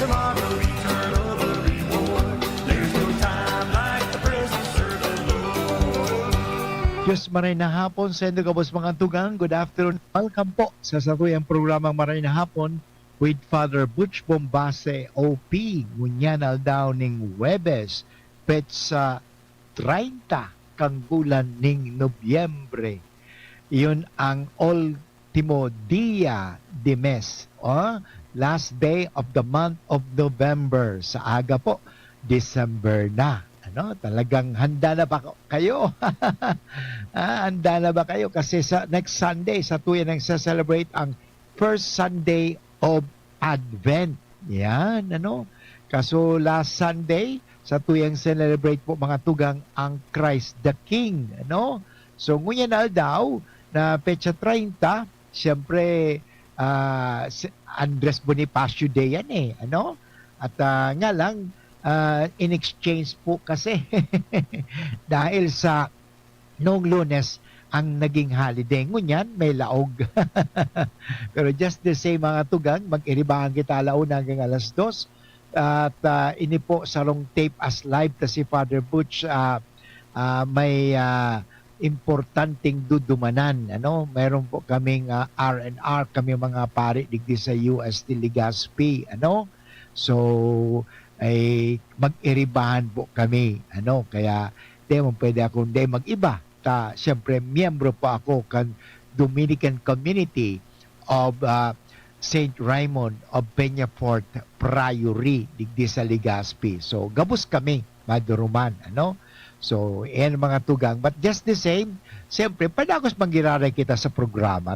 tomorrow eternal reward. There's no time like the present, serve the Lord. Diyos maray na hapon sa inyo kabos mga tugang. Good afternoon. Welcome po sa satuyang programang maray na hapon with Father Butch Bombase OP. Ngunyan aldaw ning Webes petsa 30 kang bulan ning Nobyembre. Iyon ang ultimo dia de mes. Last day of the month of November. Sa aga po, December na. Talagang handa na ba kayo? Handa na ba kayo? Kasi sa next Sunday, sa tuyan ang celebrate ang first Sunday of Advent. Yan, Kaso last Sunday, sa tuyang celebrate po mga tugang ang Christ the King. So ngunyan daw na petsa 30, siyempre Andres Bonifacio Day yan At nga lang, in exchange po kasi dahil sa noong Lunes ang naging holiday. Ngunyan, may laog. Pero just the same mga tugang, mag-iribahan kita alauna hanggang alas 2. At ini po sa long tape as live ta si Father Butch may importanteng dudumanan. Meron po kaming R&R, kami mga pari digdi sa UST Legazpi. So, ay mag-iribahan po kami. Kaya di mo pwede akong di mag-iba. Siyempre, miyembro po ako kan Dominican Community of St. Raymond of Peñafort Priory digdi sa Legazpi. So, gabos kami, maduruman. So, yan mga tugang. But just the same, siyempre, padagos manggiraray kita sa programa.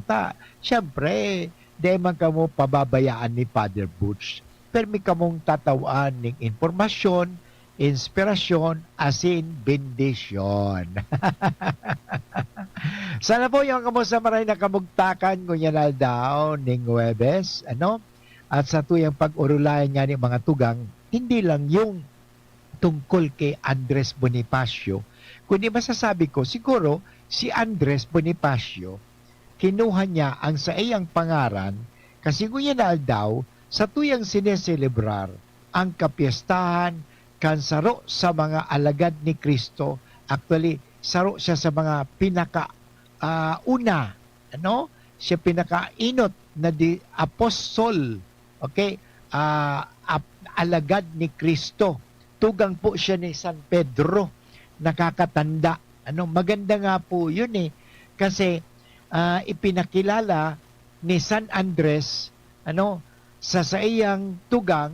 Siyempre, di man ka mo pababayaan ni Father Butch. Permi ka mong tatawaan ng informasyon, inspirasyon, asin, bendisyon. Sana po yung kamusta maray na kamugtakan ngunyan daw ning Webes. At sa tuyang pag-urulayan nga ng mga tugang, hindi lang yung tungkol kay Andres Bonifacio, kundi masasabi ko, siguro si Andres Bonifacio, kinuha niya ang sa iyang pangaran kasi ngunyan daw sa tuyang sineselebrar ang kapiestahan kan saro sa mga alagad ni Kristo. Actually, saro siya sa mga una, siya pinakainot na apostol, okay, alagad ni Kristo. Tugang po siya ni San Pedro, nakakatanda. Maganda nga po yun kasi ipinakilala ni San Andres, sa iyang tugang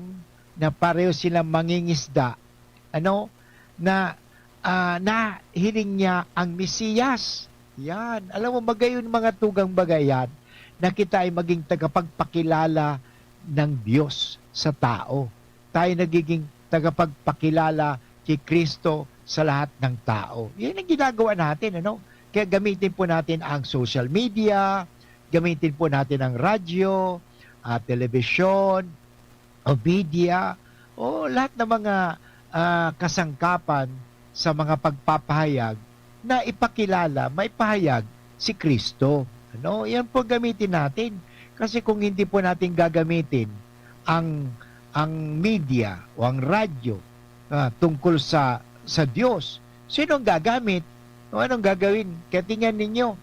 na pareho silang mangingisda, na hiling niya ang Mesiyas. Yan. Alam mo, magayon mga tugang bagayan na kita ay maging tagapagpakilala ng Diyos sa tao. Tayo nagiging tagapagpakilala kay Kristo sa lahat ng tao. Yan ang ginagawa natin, Kaya gamitin po natin ang social media, gamitin po natin ang radyo, telebisyon, o media, o lahat ng mga kasangkapan sa mga pagpapahayag na ipakilala, maipahayag si Kristo. Yan po gamitin natin. Kasi kung hindi po natin gagamitin ang media o ang radyo tungkol sa Diyos, sino ang gagamit? O anong gagawin? Kaya tingnan ninyo,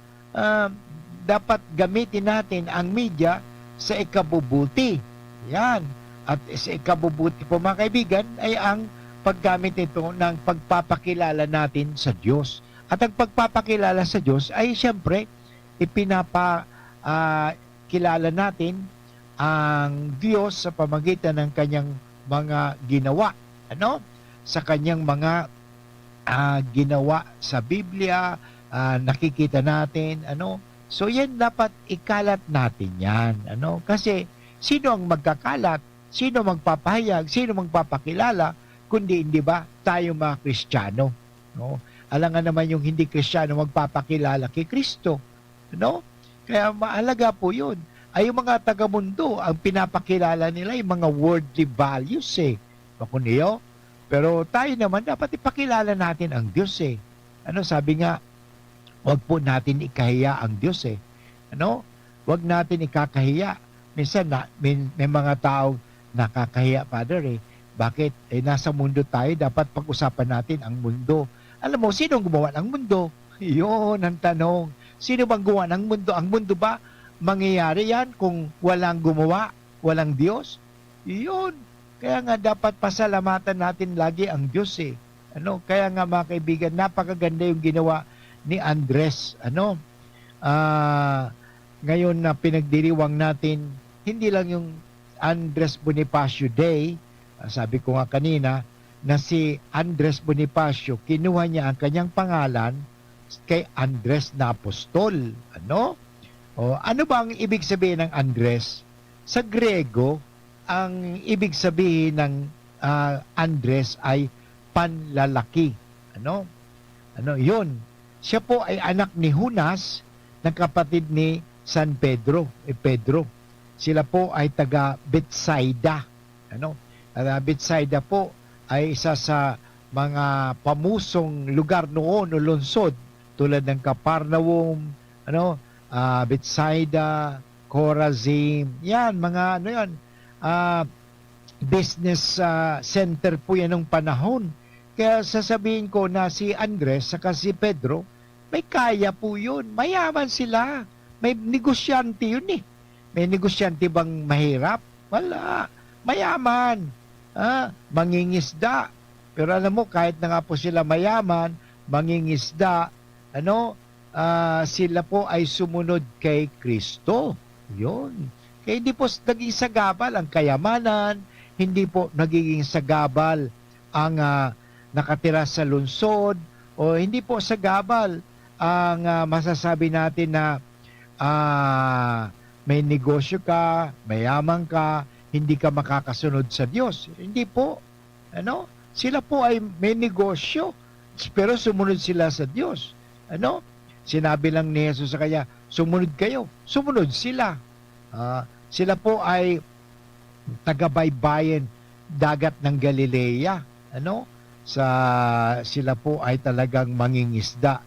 dapat gamitin natin ang media sa ikabubuti. Yan. At sa ikabubuti po mga kaibigan ay ang paggamit nito ng pagpapakilala natin sa Diyos. At ang pagpapakilala sa Diyos ay siyempre ipinapakilala natin ang Diyos sa pamagitan ng kanyang mga ginawa. Sa kanyang mga ginawa sa Biblia, nakikita natin. So yan dapat ikalat natin yan. Kasi sino ang magkakalat? Sino magpapahayag? Sino magpapakilala? Kundi hindi ba tayo mga Kristiyano? Alangan naman yung hindi Kristiyano magpapakilala kay Kristo. Kaya mahalaga po yun. Ay yung mga taga-mundo, ang pinapakilala nila yung mga worldly values Bakuniyo? Pero tayo naman, dapat ipakilala natin ang Diyos Sabi nga, huwag po natin ikahiya ang Diyos Huwag natin ikakahiya. Minsan, may mga tao nakakahiya, Father eh. Bakit? Eh, nasa mundo tayo, dapat pag-usapan natin ang mundo. Alam mo, sino ang gumawa ng mundo? Yun ang tanong. Sino bang gumawa ng mundo? Ang mundo ba mangyayari yan kung walang gumawa, walang Diyos? Yun. Kaya nga dapat pasalamatan natin lagi ang Diyos eh. Kaya nga mga kaibigan, napakaganda yung ginawa ni Andres. Ngayon na pinagdiriwang natin, hindi lang yung Andres Bonifacio Day, sabi ko nga kanina, na si Andres Bonifacio, kinuha niya ang kanyang pangalan kay Andres na apostol. Ano ba ang ibig sabihin ng Andres? Sa Grego, ang ibig sabihin ng Andres ay panlalaki. Yun. Siya po ay anak ni Junas, ng kapatid ni San Pedro, Pedro. Sila po ay taga Bethsaida. Bethsaida po ay isa sa mga pamusong lugar noon o lungsod tulad ng Capernaum, Bethsaida, Chorazin. Yan, mga business center po yan ng panahon. Kaya sasabihin ko na si Andres saka si Pedro, may kaya po yun. Mayaman sila. May negosyante yun eh. May negosyante bang mahirap? Wala. Mayaman. Mangingisda. Pero alam mo, kahit na nga po sila mayaman, mangingisda, sila po ay sumunod kay Kristo. Yun. Kaya hindi po naging sagabal ang kayamanan, hindi po nagiging sagabal ang nakatira sa lungsod, o hindi po sagabal ang masasabi natin na may negosyo ka, mayaman ka, hindi ka makakasunod sa Diyos. Hindi po. Sila po ay may negosyo, pero sumunod sila sa Diyos. Sinabi lang ni Jesus sa kanya, sumunod kayo. Sumunod sila. Sila po ay tagabaybayin dagat ng Galilea. Sila po ay talagang mangingisda.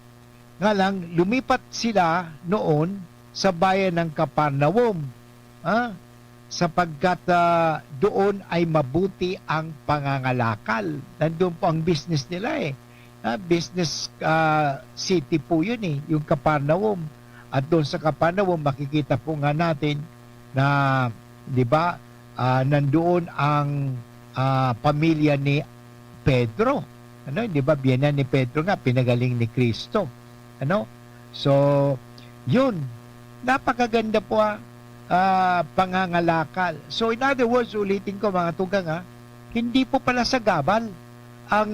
Nga lang, lumipat sila noon sa bayan ng Capernaum. Sapagkat doon ay mabuti ang pangangalakal. Nandun po ang business nila eh. Business city po yun eh, yung Capernaum. At doon sa Capernaum, makikita po nga natin na, di ba, nandoon ang pamilya ni Pedro. Di ba, biyanan ni Pedro nga, pinagaling ni Kristo. So, yun. Napakaganda po pangangalakal. So, in other words, ulitin ko mga tugang hindi po pala sagabal ang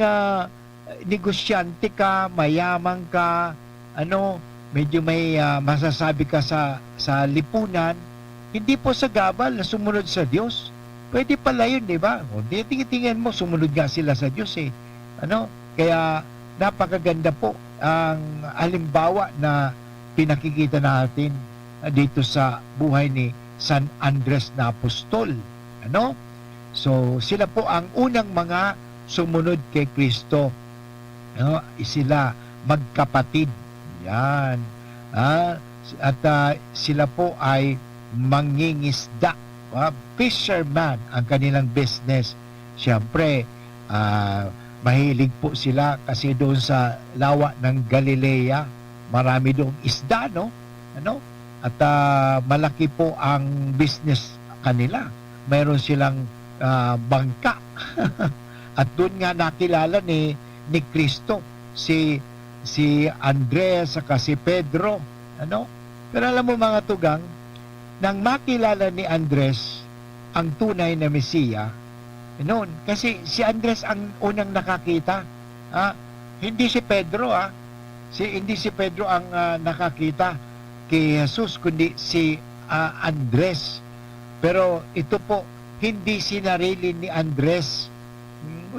negosyante ka, mayaman ka, medyo may masasabi ka sa lipunan, hindi po sagabal na sumunod sa Diyos. Pwede pala yun, di ba? O, tingin mo, sumunod nga sila sa Diyos eh. Kaya napakaganda po ang halimbawa na pinakikita natin dito sa buhay ni San Andres na apostol. So, sila po ang unang mga sumunod kay Kristo. Sila magkapatid. Yan. At sila po ay mangingisda. Fisherman ang kanilang business. Siyempre, mahilig po sila kasi doon sa lawa ng Galilea, marami doong isda, At malaki po ang business kanila. Mayroon silang bangka. At doon nga nakilala ni Kristo si Andres saka si Pedro. Pero alam mo mga tugang, nang makilala ni Andres ang tunay na Mesiya, noon, kasi si Andres ang unang nakakita. Hindi si Pedro, hindi si Pedro ang nakakita kay Jesus, kundi si Andres. Pero ito po, hindi sinarili ni Andres.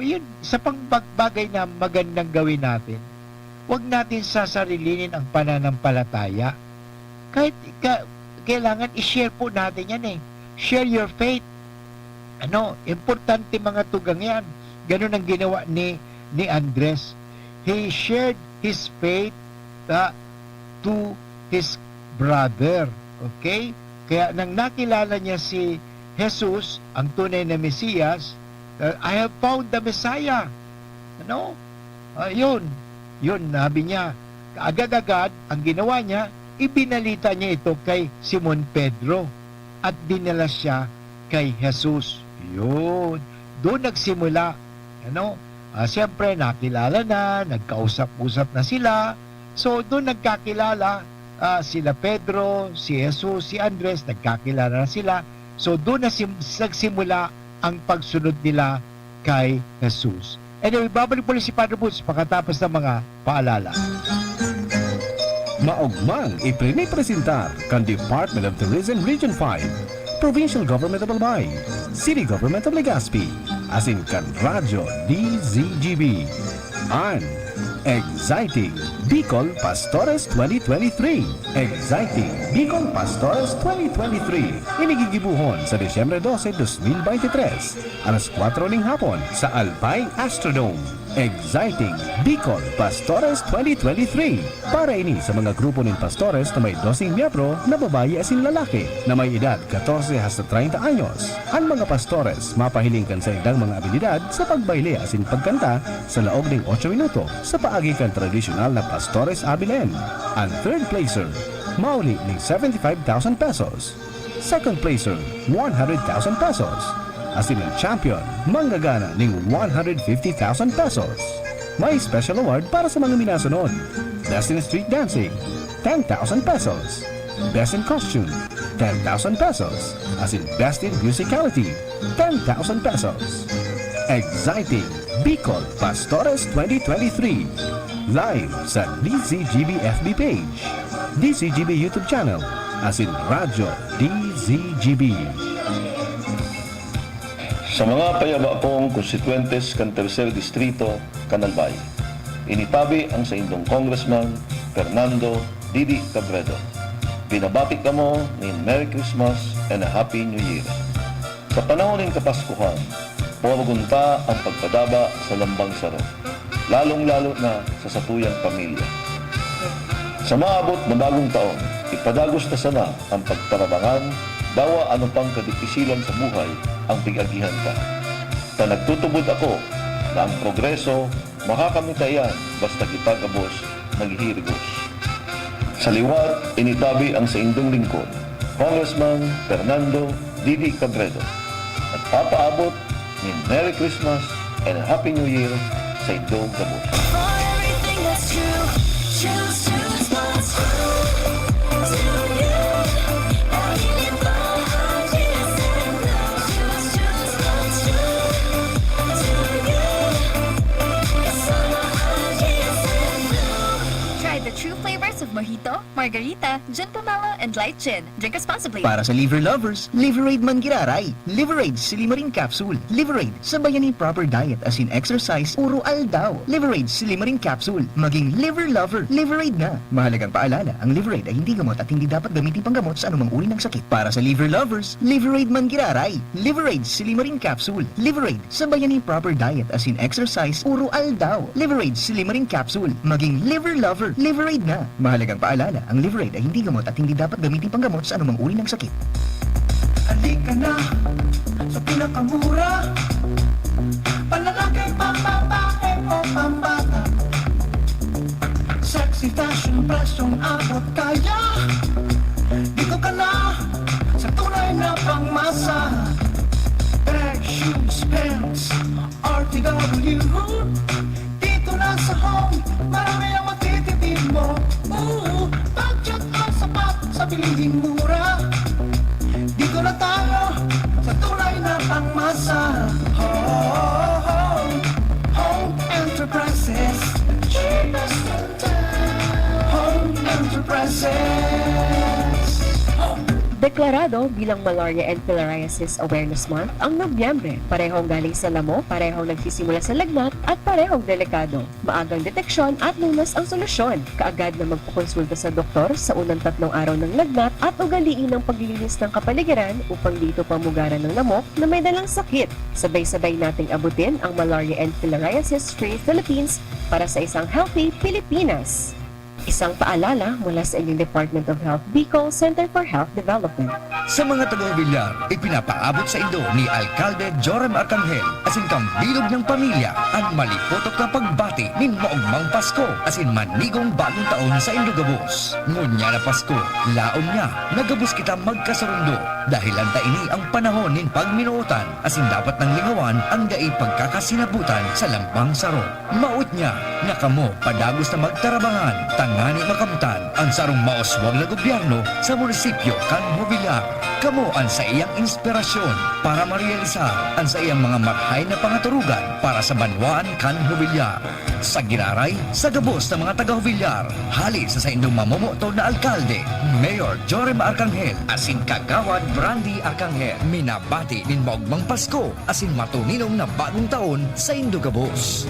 Yun, sa pagbagay na magandang gawin natin, huwag natin sasarilinin ang pananampalataya. Kahit kailangan i-share po natin yan eh. Share your faith. Importante mga tugang yan. Ganun ang ginawa ni Andres. He shared his faith to his brother. Okay? Kaya nang nakilala niya si Jesus, ang tunay na Mesiyas, I have found the Messiah. Ano? Yun, sabi niya. Agad-agad, ang ginawa niya, ibinalita niya ito kay Simon Pedro at dinala siya kay Jesus. Yun. Doon nagsimula. Ano? Siyempre, nakilala na, nagkausap-usap na sila. So, doon nagkakilala sila Pedro, si Jesus, si Andres, nagkakilala na sila. So, doon na nagsimula ang pagsunod nila kay Jesus. Anyway, babalik po si Padre Boots pagkatapos ng mga paalala. Maugmang ipinipresentar kan Department of Tourism Region 5, Provincial Government of Albay, City Government of Legazpi, asin kan Radyo DZGB, and Exciting Bicol Pastores 2023. Exciting Bicol Pastores 2023. Inigigibuhon sa Disyembre 12, 2023, alas 4 ng hapon sa Albay Astrodome. Exciting Bicol Pastores 2023. Para ini sa mga grupo ng pastores na may 12 miyembro na babae asin lalaki na may edad 14 hasta 30 anyos. Ang mga pastores mapahilingkan sa idang mga abilidad sa pagbayle asin pagkanta sa laog ng 8 minuto sa paagikan tradisyonal na Pastores Abilen. Ang third placer, mauli ng 75,000 pesos. Second placer, 100,000 pesos. Asin ang champion, manggagana ng 150,000 pesos. May special award para sa mga minasunod. Best in Street Dancing, 10,000 pesos. Best in Costume, 10,000 pesos. Asin Best in Musicality, 10,000 pesos. Exciting Bicol Pastores 2023. Live sa DZGB FB page, DZGB YouTube channel, asin Radyo DZGB. Sa mga payaba pong konstituentes kan Tercer Distrito, Canalbay, initabi ang sa indong Congressman Fernando Didi Cabredo. Binabati ka mo ni Merry Christmas and a Happy New Year. Sa panahon ng Kapaskuhan, puwagunta ang pagpadaba sa lambang saro, lalong-lalo na sa satuyang pamilya. Sa maabot na bagong taon, ipadagos na sana ang pagtarabangan, dawa ano pang kadipisilan sa buhay ang pigagihan ka. Ta nagtutubod ako na ang progreso makakamitayan basta kitag-abos naghihirigos. Sa liwat, initabi ang sa indong lingkod, Congressman Fernando Didi Cabredo, at papaabot ni Merry Christmas and a Happy New Year sa indong gabos. For everything that's true, choose to respond to you. Now you live behind, yes and no. Choose to respond to you. Yes, I'm behind, yes and no. Try the true flavors of Mojito, Margarita, Gin Pomelo, and Light Gin. Drink responsibly. Para sa liver lovers, Liverade Mangiraray, Liverade Silimarin Capsule, Liverade sa bayani proper diet as in exercise, puro aldaw. Liverade Silimarin Capsule, maging liver lover, Liverade na. Mahalagang paalala, ang Liverade ay hindi gamot at hindi dapat gamitin panggamot sa anumang uri ng sakit. Para sa liver lovers, Liverade Mangiraray, Liverade Silimarin Capsule, Liverade sa bayani proper diet as in exercise, puro aldaw. Liverade Silimarin Capsule, maging liver lover, Liverade na. Mahalagang paalala, ang Liverade ay hindi gamot at hindi dapat gamitin panggamot sa anumang uri ng sakit. Halika na sa pinakamura, panlalaki, pambabae o pambata. Sexy fashion, presyong abot kaya. Dito ka na sa tunay na pangmasa. Bag, shoes, pants, RTW. Dito na sa home, marami ang matitipid mo. Budget ang sapat sa bilhin mura. Dito na tayo sa tunay na pangmasa. Home Enterprises, cheapest in town. Home Enterprises. Deklarado bilang Malaria and Filariasis Awareness Month ang Nobyembre. Parehong galing sa lamo, parehong nagsisimula sa lagnat at parehong delikado. Maagang deteksyon at lunas ang solusyon. Kaagad na magpakonsulta sa doktor sa unang 3 araw ng lagnat at ugaliin ang paglilinis ng kapaligiran upang dito pamugaran ng lamok na may dalang sakit. Sabay-sabay nating abutin ang Malaria and Filariasis Free Philippines para sa isang healthy Pilipinas. Isang paalala mula sa inyong Department of Health Bicol Center for Health Development. Sa mga taga-Villar, ipinapaabot sa indo ni Alcalde Joram Arcangel asin kambilog ng pamilya ang malipotok na pagbati nin maugmang Pasko asin manigong bagong taon sa Indogabos. Ngunya na Pasko, laom niya, nagabos kita magkasurundo dahil anta ini ang panahon nin pagminuotan asin dapat nang lingawan ang dai pagkakasinabutan sa lambang saro. Maut niya, nakamo padagos na magtarabangan, tangani makamtan ang sarong maoswag na gobyerno sa munisipyo kan Villar. Kamo ang sa iyang inspirasyon para marealisar ang sa iyang mga marhay na pangaturugan para sa banwaan kan Villar. Sa giraray, sa gabos ng mga taga-Villar, hali sa indong mamumuto na alkalde, Mayor Joram Arcangel, asin kagawad Brandy Arcangel, minabati nin maugmang Pasko, asin matuninong na bagong taon sa Indogabos.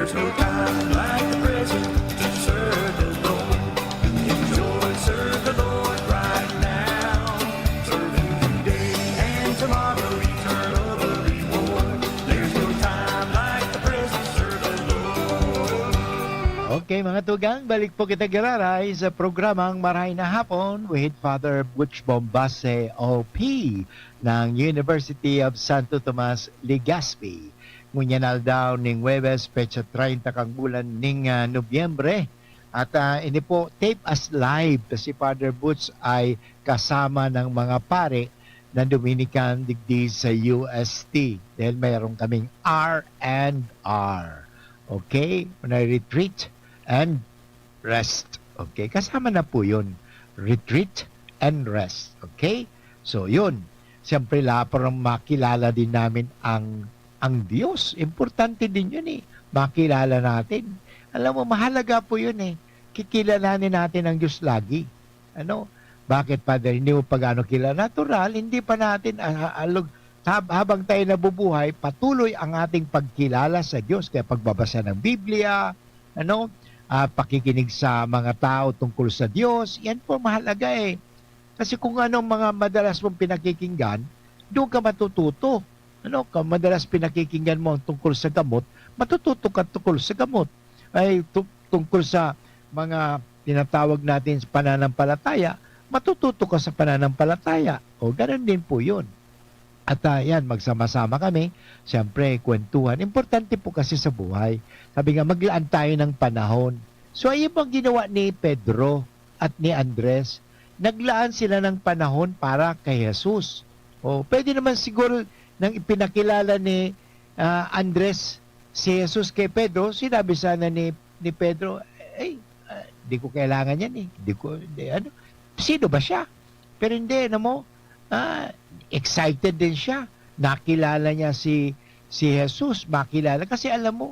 There's no time like the present to serve the Lord. Enjoy, serve the Lord right now. Serve Him today and tomorrow, eternal reward. There's no time like the present, serve the Lord. Okay mga tugang, balik po kita giraray sa programang Maray na Hapon with Father Butch Bombase OP ng University of Santo Tomas, Legazpi. Ngunyanal daw ning Webes, pecha 30 kang bulan ning Nobyembre. At ini po tape as live. Si Father Butch ay kasama ng mga pare na Dominican digdi sa UST. Dahil mayroon kaming R&R. Okay? Retreat and rest. Okay? Kasama na po yun. Retreat and rest. Okay? So yun. Siyempre parang makilala din namin ang Diyos. Importante din yun eh. Makilala natin. Alam mo, mahalaga po yun eh. Kikilalanin natin ang Diyos lagi. Ano? Bakit, Father? Hindi mo pag-ano kilala? Natural, hindi pa natin habang tayo nabubuhay, patuloy ang ating pagkilala sa Diyos. Kaya pagbabasa ng Biblia, pakikinig sa mga tao tungkol sa Diyos, yan po mahalaga eh. Kasi kung anong mga madalas mong pinakikinggan, doon ka matututo. Kung madalas pinakikinggan mo ang tungkol sa gamot, matututo ka tungkol sa gamot. Ay tungkol sa mga tinatawag natin sa pananampalataya, matututo ka sa pananampalataya. O ganun din po yun. At yan, magsama-sama kami. Siyempre, kwentuhan. Importante po kasi sa buhay. Sabi nga, maglaan tayo ng panahon. So, ayun ang ginawa ni Pedro at ni Andres. Naglaan sila ng panahon para kay Jesus. O, pwede naman siguro nang ipinakilala ni Andres si Jesus kay Pedro, sinabi sana ni Pedro, di ko kailangan yan eh. Sino ba siya? Pero hindi, excited din siya. Nakilala niya si Jesus, makilala. Kasi alam mo,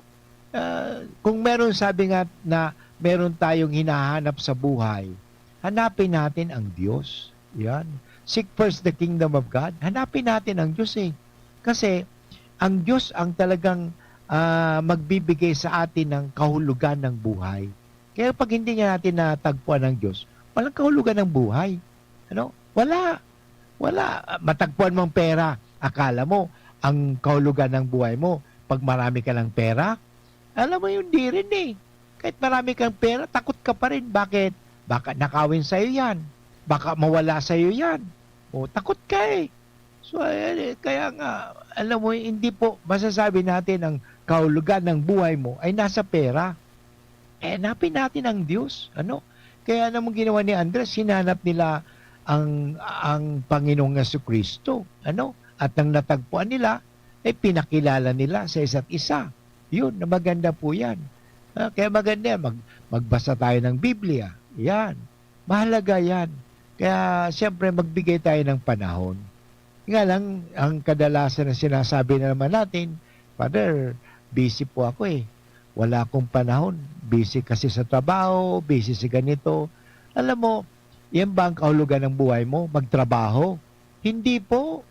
kung meron sabi nga na meron tayong hinahanap sa buhay, hanapin natin ang Diyos. Yan. Seek first the kingdom of God. Hanapin natin ang Diyos eh. Kasi ang Diyos ang talagang magbibigay sa atin ng kahulugan ng buhay. Kaya pag hindi nga natin natagpuan ng Diyos, walang kahulugan ng buhay. Wala. Matagpuan mong pera. Akala mo, ang kahulugan ng buhay mo, pag marami ka ng pera, alam mo yun, di rin eh. Kahit marami kang pera, takot ka pa rin. Bakit? Baka nakawin sa'yo yan. Baka mawala sa'yo yan. O, takot ka eh. So, kaya nga, alam mo, hindi po masasabi natin ang kahulugan ng buhay mo ay nasa pera. Hanapin natin ang Diyos. Kaya namang ginawa ni Andres, hinanap nila ang Panginoong Jesucristo. At nang natagpuan nila, pinakilala nila sa isa't isa. Yun, na maganda po yan. Kaya maganda yan, magbasa tayo ng Biblia. Yan. Mahalaga yan. Kaya siyempre magbigay tayo ng panahon. Nga lang, ang kadalasan na sinasabi na naman natin, Father, busy po ako eh. Wala akong panahon. Busy kasi sa trabaho, busy sa ganito. Alam mo, yan ba ang kahulugan ng buhay mo? Magtrabaho? Hindi po.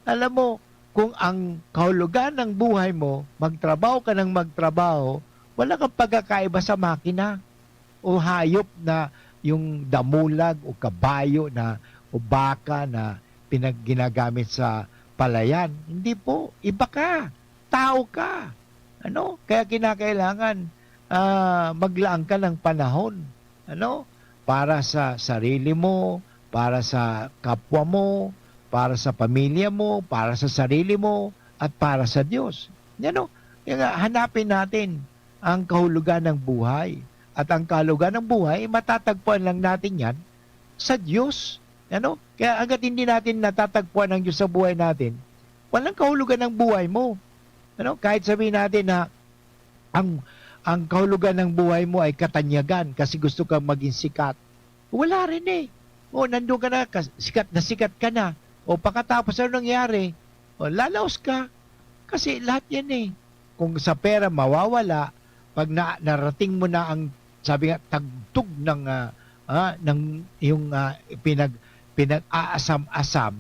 Alam mo, kung ang kahulugan ng buhay mo, magtrabaho ka ng magtrabaho, wala kang pagkakaiba sa makina o hayop na yung damulag o kabayo na o baka na ginagamit sa pala yan. Hindi po. Iba ka. Tao ka. Ano? Kaya kinakailangan maglaan ka ng panahon. Ano? Para sa sarili mo, para sa kapwa mo, para sa pamilya mo, para sa sarili mo, at para sa Diyos. Ano? Kaya hanapin natin ang kahulugan ng buhay. At ang kahulugan ng buhay, matatagpuan lang natin yan sa Diyos. Ano? Kaya hanggat hindi natin natatagpuan ang Diyos sa buhay natin, walang kahulugan ng buhay mo. Ano? Kahit sabihin natin na ang kahulugan ng buhay mo ay katanyagan kasi gusto kang maging sikat. Wala rin eh. O, nandun ka na, sikat ka na. O, pagkatapos ano nangyari? O, lalaos ka. Kasi lahat yan eh. Kung sa pera mawawala, pag narating mo na ang, sabi nga, tagtog ng yung pinag-aasam-asam,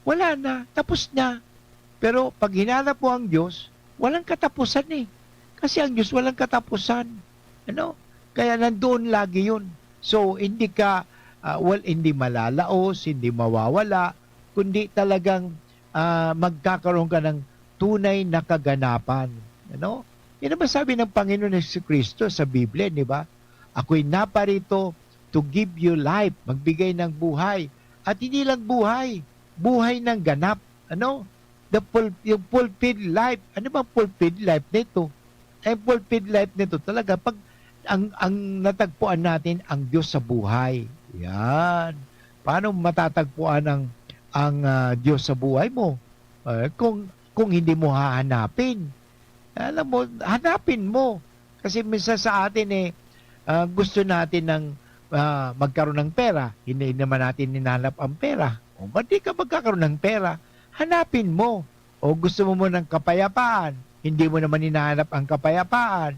wala na, tapos na. Pero pag hinanap mo ang Diyos, walang katapusan eh. Kasi ang Diyos walang katapusan. Ano? Kaya nandoon lagi yun. So, hindi ka, hindi malalaos, hindi mawawala, kundi talagang magkakaroon ka ng tunay na kaganapan. Ano? Yan naman sabi ng Panginoon Jesucristo sa Biblia, di ba? Ako'y naparito to give you life, magbigay ng buhay. At hindi lang buhay, buhay ng ganap. Ano? Yung fulfilled life. Ano ba fulfilled life nito? Ang fulfilled life nito talaga pag ang natagpuan natin ang Diyos sa buhay. Yan. Paano matatagpuan ang Diyos sa buhay mo? Kung hindi mo hahanapin. Alam mo, hanapin mo. Kasi minsan sa atin gusto natin ng magkaroon ng pera. Hindi naman natin hinahanap ang pera. O ba't di ka magkakaroon ng pera? Hanapin mo. O gusto mo ng kapayapaan. Hindi mo naman hinahanap ang kapayapaan.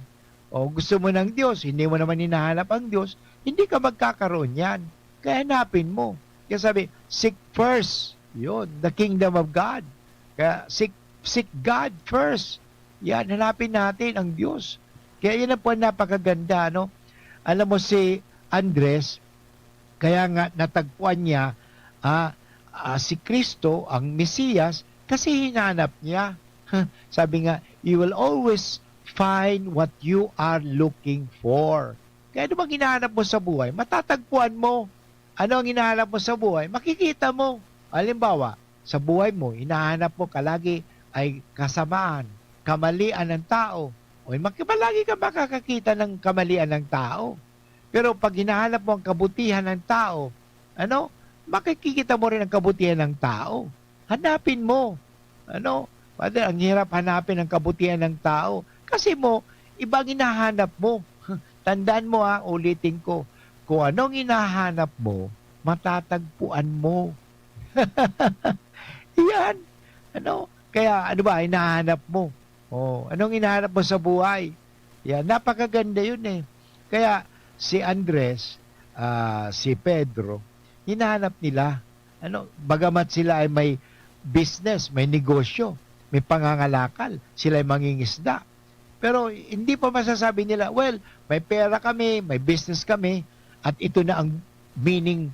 O gusto mo ng Diyos. Hindi mo naman hinahanap ang Diyos. Hindi ka magkakaroon yan. Kaya hanapin mo. Kaya sabi, seek first. Yun, the kingdom of God. Kaya seek God first. Yan, hanapin natin ang Diyos. Kaya yan po napakaganda, no? Alam mo si Andres, kaya nga natagpuan niya si Kristo, ang Mesiyas, kasi hinanap niya. Sabi nga, you will always find what you are looking for. Kaya ano bang hinahanap mo sa buhay? Matatagpuan mo. Ano ang hinahanap mo sa buhay? Makikita mo. Halimbawa, sa buhay mo, hinahanap mo kalagi ay kasamaan, kamalian ng tao. O palagi ka makakakita ng kamalian ng tao. Pero pag hinahanap mo ang kabutihan ng tao, ano? Makikita mo rin ang kabutihan ng tao. Hanapin mo. Ano? Father, ang hirap hanapin ang kabutihan ng tao. Kasi ibang hinahanap mo. Tandaan mo ulitin ko. Kung anong hinahanap mo, matatagpuan mo. Yan. Ano? Kaya ano ba, hinahanap mo? Anong hinahanap mo sa buhay? Yan, napakaganda yun eh. Kaya si Andres, si Pedro, hinahanap nila. Ano, bagamat sila ay may business, may negosyo, may pangangalakal, sila ay mangingisda. Pero hindi pa masasabi nila, well, may pera kami, may business kami, at ito na ang meaning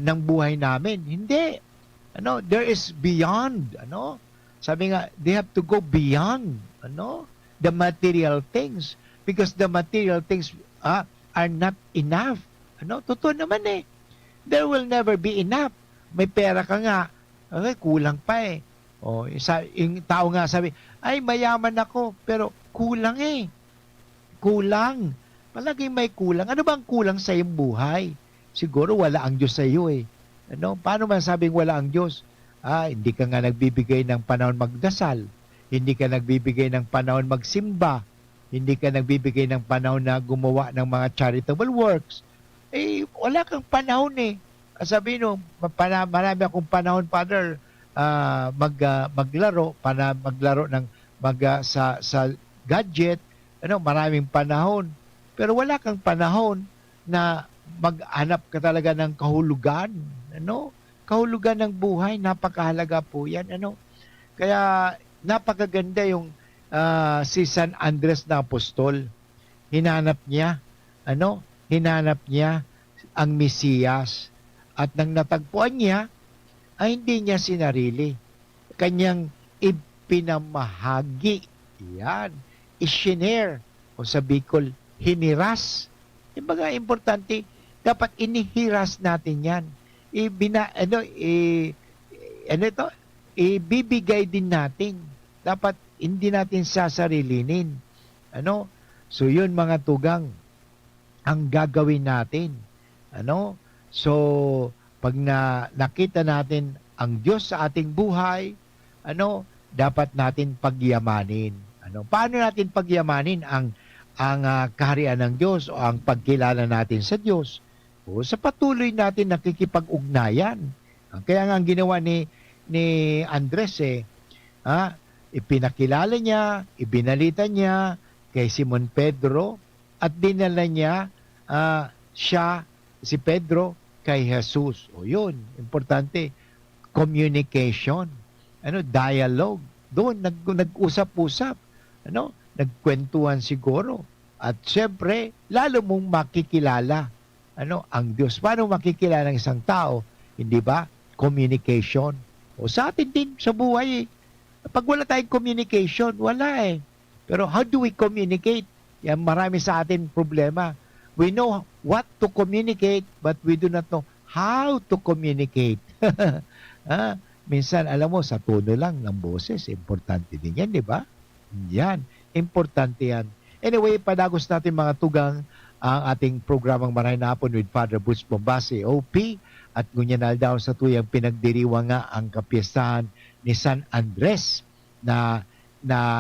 ng buhay namin. Hindi. Ano, there is beyond, ano? Sabi nga, they have to go beyond, ano? The material things, because the material things are not enough. Ano? Totoo naman eh. There will never be enough. May pera ka nga, okay, kulang pa eh. Yung tao nga sabi, ay mayaman ako, pero kulang eh. Kulang. Palaging may kulang. Ano bang kulang sa iyong buhay? Siguro wala ang Diyos sa iyo eh. Ano? Paano man sabing wala ang Diyos? Hindi ka nga nagbibigay ng panahon magdasal. Hindi ka nagbibigay ng panahon magsimba. Hindi ka nagbibigay ng panahon na gumawa ng mga charitable works. Wala kang panahon eh. Sabi marami akong panahon, Father, maglaro, maglaro ng sa gadget, maraming panahon. Pero wala kang panahon na maghanap ka talaga ng kahulugan, kahulugan ng buhay, napakahalaga po yan, Kaya napakaganda yung si San Andres na apostol. Hinanap niya, hinanap niya ang Mesiyas. At nang natagpuan niya, ay hindi niya sinarili. kanyang ipinamahagi. Yan. I-share. O sa Bicol, hiniras. Yung mga importante, dapat inihiras natin yan. Ibibigay din natin. Dapat hindi natin sasarilinin. So yun mga tugang ang gagawin natin. So pag nakita natin ang Diyos sa ating buhay, dapat natin pagyamanin. Paano natin pagyamanin ang kaharian ng Diyos o ang pagkilala natin sa Diyos? O sa patuloy natin nakikipag-ugnayan. Kaya nga ang ginawa ni Andres ipinakilala niya, ibinalita niya kay Simon Pedro at dinala niya si Pedro kay Jesus. O yun, importante, communication, dialogue. Doon nag-usap-usap, nagkwentuhan siguro. At syempre, lalo mong makikilala ang Diyos. Paano makikilala ng isang tao? Hindi ba? Communication. O sa atin din sa buhay pag wala tayong communication, wala eh. Pero how do we communicate? Yan, marami sa atin problema. We know what to communicate, but we do not know how to communicate. Minsan, alam mo, sa tono lang ng boses, importante din yan, di ba? Yan, importante yan. Anyway, padagos natin mga tugang ang ating programang Marahin na Hapon with Father Butch Bombase, OP, at ngunyan aldaw sa tuyang pinagdiriwang nga ang kapiyasahan ni San Andres na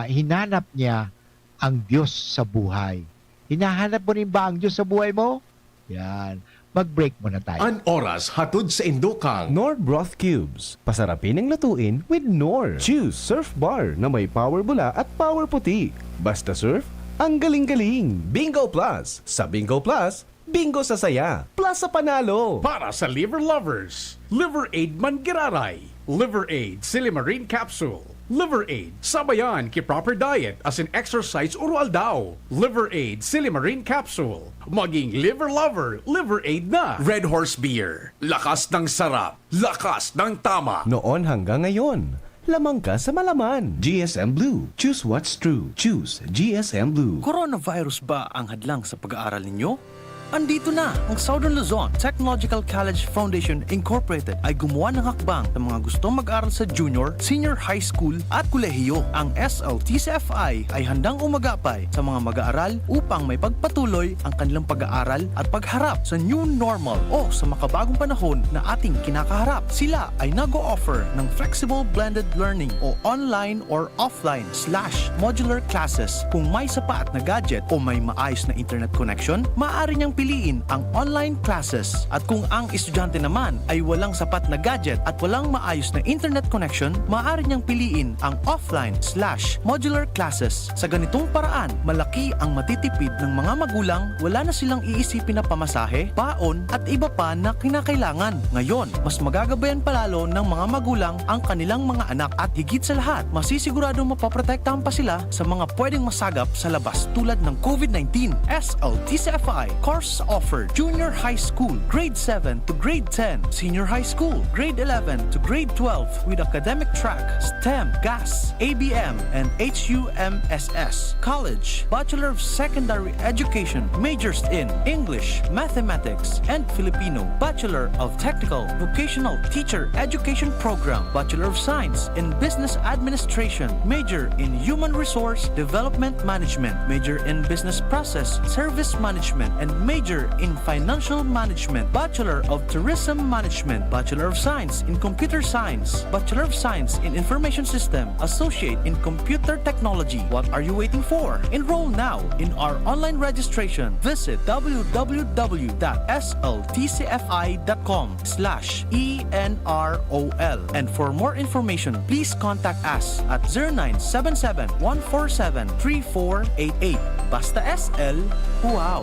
hinanap niya ang Diyos sa buhay. Hinahanap mo rin ba ang Diyos sa buhay mo? Yan. Mag-break muna tayo. An oras hatod sa Indokang Nor Broth Cubes. Pasarapin ang lutuin with Nor. Choose Surf Bar na may power bula at power puti. Basta surf, ang galing-galing. Bingo Plus. Sa Bingo Plus, bingo sa saya. Plus sa panalo. Para sa liver lovers, Liver Aid Mangiraray, Liver Aid Silimarine Capsule, Liver Aid Sabayan ki Proper Diet as in exercise urual daw, Liver Aid Silimarine Capsule. Maging liver lover, Liver Aid na. Red Horse Beer, lakas ng sarap, lakas ng tama. Noon hanggang ngayon, lamang ka sa malaman. GSM Blue. Choose what's true. Choose GSM Blue. Coronavirus ba ang hadlang sa pag-aaral ninyo? Andito na ang Southern Luzon Technological College Foundation Incorporated ay gumawa ng hakbang sa mga gustong mag-aral sa junior, senior high school at kolehiyo. Ang SLTCFI ay handang umagapay sa mga mag-aaral upang may pagpatuloy ang kanilang pag-aaral at pagharap sa new normal o sa makabagong panahon na ating kinakaharap. Sila ay nag-o-offer ng flexible blended learning o online or offline/modular classes. Kung may sapat na gadget o may maayos na internet connection, maaari niyang piliin ang online classes. At kung ang estudyante naman ay walang sapat na gadget at walang maayos na internet connection, maaari niyang piliin ang offline/modular classes. Sa ganitong paraan, malaki ang matitipid ng mga magulang, wala na silang iisipin na pamasahe, baon at iba pa na kinakailangan. Ngayon, mas magagabayan palalo ng mga magulang ang kanilang mga anak at higit sa lahat, masisiguradong mapoprotektahan pa sila sa mga pwedeng masagap sa labas tulad ng COVID-19. SLTCFI course offer Junior High School, Grade 7 to Grade 10, Senior High School, Grade 11 to Grade 12 with academic track, STEM, GAS, ABM, and HUMSS. College, Bachelor of Secondary Education, majors in English, Mathematics, and Filipino. Bachelor of Technical Vocational Teacher Education Program, Bachelor of Science in Business Administration, major in Human Resource Development Management, major in Business Process Service Management, and major in Financial Management, Bachelor of Tourism Management, Bachelor of Science in Computer Science, Bachelor of Science in Information System, Associate in Computer Technology. What are you waiting for? Enroll now in our online registration. Visit www.sltcfi.com/ENROL. And for more information, please contact us at 0977-147-3488. Basta SL, wow!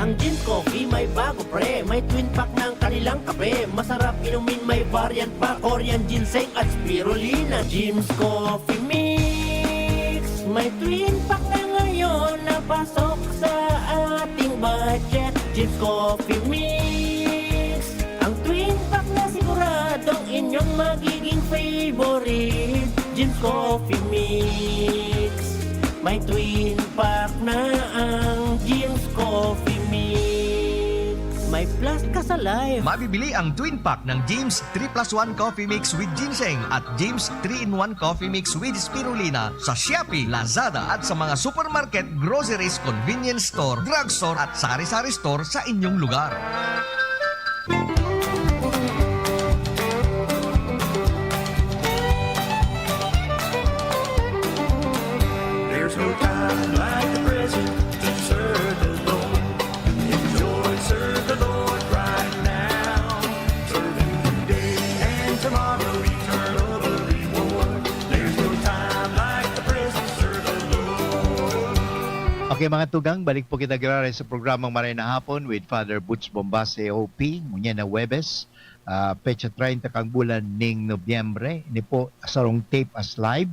Ang Jim's Coffee may bago pre, may twin pack ng kanilang kape. Masarap inumin, may variant pa, Korean ginseng at spirulina. Jim's Coffee Mix, may twin pack na ngayon na pasok sa ating budget. Jim's Coffee Mix, ang twin pack na siguradong inyong magiging favorite. favorite Jim's Coffee Mix. May twin pack na ang Jim's Coffee Mix. May plus ka sa life. Mabibili ang twin pack ng James 3+1 Coffee Mix with Ginseng at James 3-in-1 Coffee Mix with Spirulina sa Shopee, Lazada at sa mga supermarket, groceries, convenience store, drugstore at sari-sari store sa inyong lugar. There's no time like the present to serve the Lord. Enjoy, serve the Lord right now. Serve Him today and tomorrow, eternal the reward. There's no time like the present, serve the Lord. Okay mga tugang, balik po kita giraray sa programang Maray na Hapon with Father Butch Bombase OP, ngunya na Webes, pecha 30 kang bulan ning Nobyembre, ini po sarong tape as live.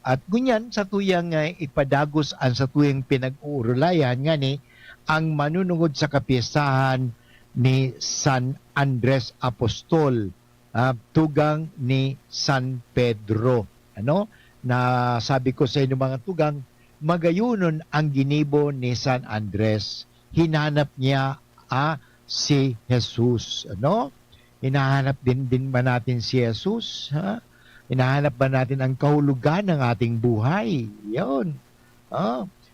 At ngunyan sa tuyang ipadagos ang sa tuyang pinag-uurulayan nga ni ang manunungod sa kapiyasahan ni San Andres Apostol, tugang ni San Pedro. Ano? Na sabi ko sa inyo mga tugang, magayunon ang ginibo ni San Andres. Hinanap niya si Jesus. Ano? Hinahanap din ba natin si Jesus? Ha? Hinahanap ba natin ang kahulugan ng ating buhay? Yun.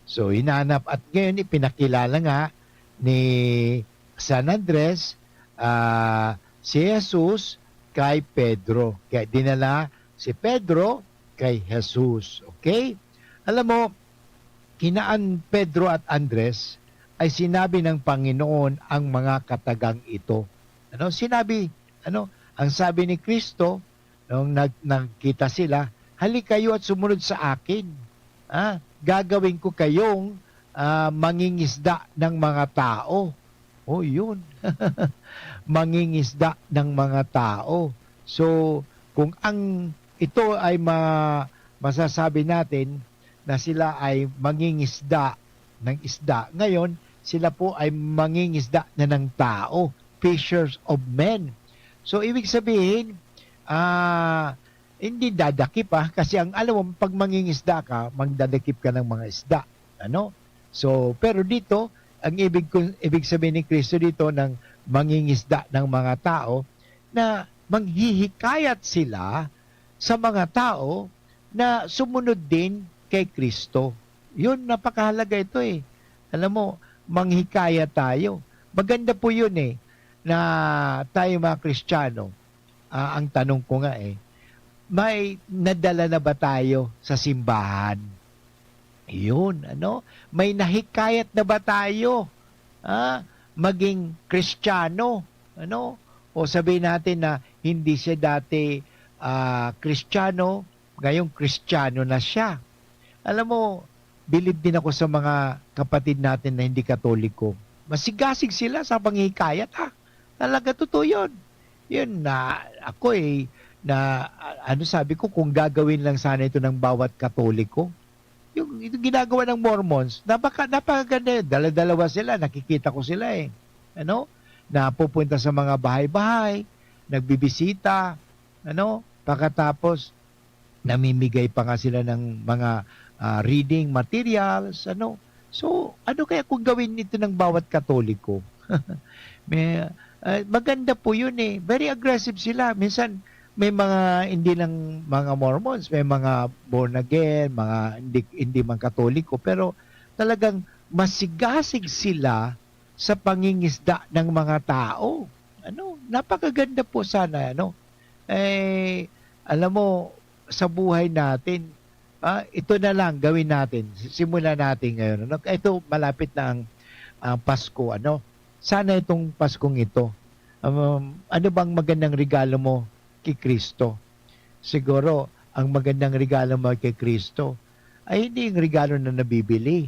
So, hinahanap. At ngayon, ipinakilala nga ni San Andres si Jesus kay Pedro. Kaya dinala si Pedro kay Jesus. Okay? Alam mo, kinaan Pedro at Andres ay sinabi ng Panginoon ang mga katagang ito. Ano? Sinabi, ang sabi ni Kristo, nung nagkita sila, halik kayo at sumunod sa akin. Gagawin ko kayong mangingisda ng mga tao. Oh, yun. Mangingisda ng mga tao. So, kung ito ay masasabi natin na sila ay mangingisda ng isda, ngayon, sila po ay mangingisda na ng tao. Fishers of men. So, ibig sabihin, hindi dadakip kasi alam mo, pag mangingisda ka, magdadakip ka ng mga isda. Ano? So, pero dito, ang ibig sabihin ni Kristo dito ng mangingisda ng mga tao, na manghihikayat sila sa mga tao na sumunod din kay Kristo. Yun, napakahalaga ito Alam mo, manghikayat tayo. Maganda po yun na tayo mga Kristiyano, ang tanong ko nga may nadala na ba tayo sa simbahan? Yun, may nahikayat na ba tayo maging Kristiyano? O sabihin natin na hindi siya dati Kristiyano, ngayong Kristiyano na siya. Alam mo, bilib din ako sa mga kapatid natin na hindi Katoliko. Masigasig sila sa panghikayat Talaga totoo yun. Yun na ako sabi ko, kung gagawin lang sana ito ng bawat Katoliko, yung ginagawa ng Mormons, napakaganda yun. Dala-dalawa sila, nakikita ko sila na pupunta sa mga bahay-bahay, nagbibisita, pagkatapos namimigay pa nga sila ng mga reading materials, So, kaya kung gawin ito ng bawat Katoliko? Maganda po yun Very aggressive sila. Minsan, may mga hindi lang mga Mormons, may mga born again, mga hindi man Katoliko, pero talagang masigasig sila sa pangingisda ng mga tao. Napakaganda po sana, alam mo, sa buhay natin, ito na lang gawin natin. Simulan natin ngayon. Ito, malapit na ang Pasko. Sana itong Paskong ito, ano bang magandang regalo mo kay Kristo? Siguro, ang magandang regalo mo kay Kristo ay hindi yung regalo na nabibili.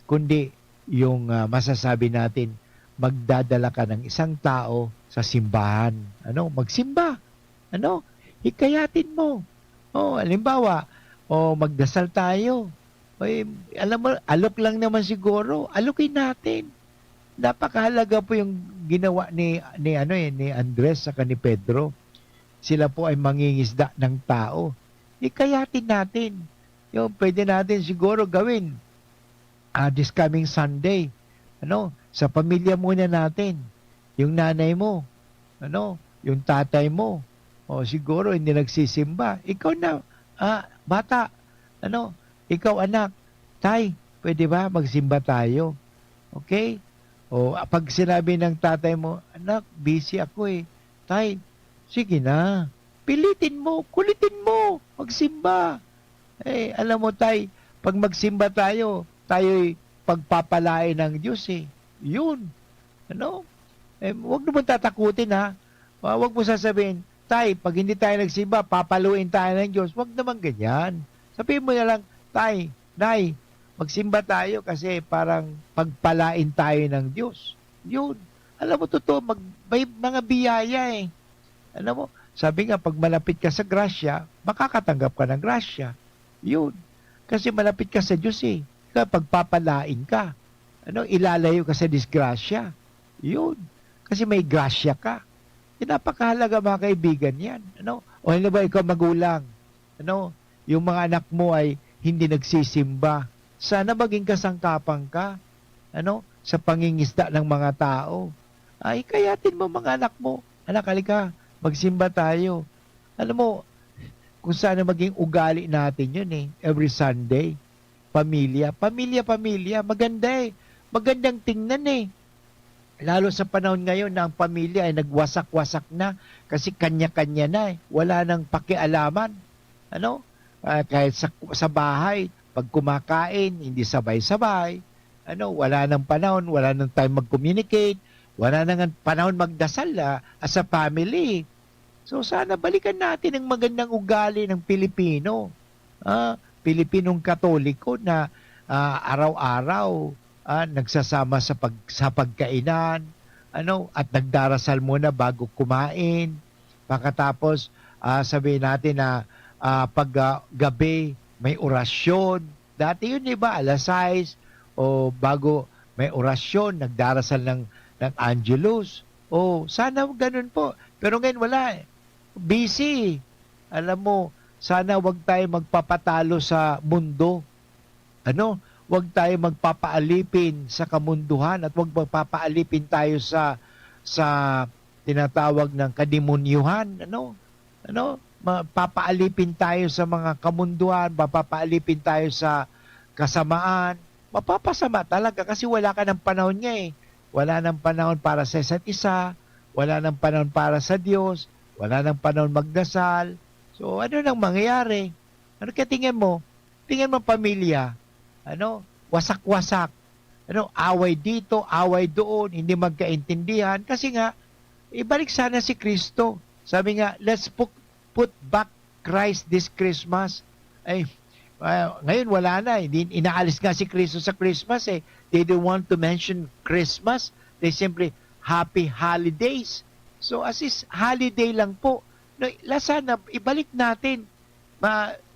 Kundi yung masasabi natin, magdadala ka ng isang tao sa simbahan. Magsimba. Hikayatin mo. Halimbawa, magdasal tayo. Alam mo, alok lang naman siguro. Alokin natin. Napakahalaga po yung ginawa ni Andres sa ni Pedro. sila po ay mangingisda ng tao. Ikayatin natin. Yung pwede natin siguro gawin this coming Sunday. Sa pamilya muna natin. Yung nanay mo, yung tatay mo, o siguro hindi nagsisimba. Ikaw na, bata, ikaw anak, tay, pwede ba magsimba tayo? Okay? O pag sinabi ng tatay mo, anak, busy ako eh. Tay, sige na. Pilitin mo, kulitin mo, magsimba. Alam mo tay, pag magsimba tayo'y pagpapalain ng Diyos eh. Yun. Huwag naman tatakutin ha. Huwag mo sasabihin, tay, pag hindi tayo nagsimba, papaluin tayo ng Diyos. Huwag naman ganyan. Sabihin mo na lang, tay, nay, magsimba tayo kasi parang pagpalain tayo ng Diyos. Yun. Alam mo, totoo, may mga biyaya eh. Alam mo, sabi nga, pag malapit ka sa grasya, makakatanggap ka ng grasya. Yun. Kasi malapit ka sa Diyos eh. Kaya pagpapalain ka. Ilalayo ka sa disgrasya. Yun. Kasi may grasya ka. Napakahalaga mga kaibigan yan. O ano ba ikaw magulang? Yung mga anak mo ay hindi nagsisimba. Sana maging kasangkapan ka. Sa pangingisda ng mga tao. Ay, kayatin mo mga anak mo. Anak, halika, magsimba tayo. Alam mo, kung sana maging ugali natin yun eh. Every Sunday. Pamilya. Maganda eh. Magandang tingnan eh. Lalo sa panahon ngayon na ang pamilya ay nagwasak-wasak na kasi kanya-kanya na eh. Wala nang pakialaman. Kahit sa bahay, pag kumakain, hindi sabay-sabay. Wala nang panahon, wala nang time mag-communicate, wala nang panahon magdasal as a family. So sana balikan natin ang magandang ugali ng Pilipino. Pilipinong Katoliko na araw-araw nagsasama sa pagkainan, at nagdarasal muna bago kumain. Pagkatapos sabihin natin na pag gabi may orasyon. Dati yun, diba? Alas 6 o bago may orasyon, nagdarasal ng Angelus. Sana ganun po. Pero ngayon wala. Busy. Alam mo, sana wag tayo magpapatalo sa mundo. Wag tayo magpapaalipin sa kamunduhan at wag magpapaalipin tayo sa tinatawag ng kadimunyuhan. Mapapaalipin tayo sa mga kamunduhan, mapapaalipin tayo sa kasamaan. Mapapasama talaga kasi wala ka ng panahon niya eh. Wala ng panahon para sa isa't isa, wala ng panahon para sa Diyos, wala ng panahon magdasal. So ano nang mangyayari? Ano kaya tingin mo? Tingin mo pamilya, wasak-wasak. Away dito, away doon, hindi magkaintindihan. Kasi nga, ibalik sana si Kristo. Sabi nga, let's put back Christ this Christmas. Ngayon wala na. Inaalis nga si Kristo sa Christmas eh. They don't want to mention Christmas. They simply, happy holidays. So as is, holiday lang po. Sana, ibalik natin.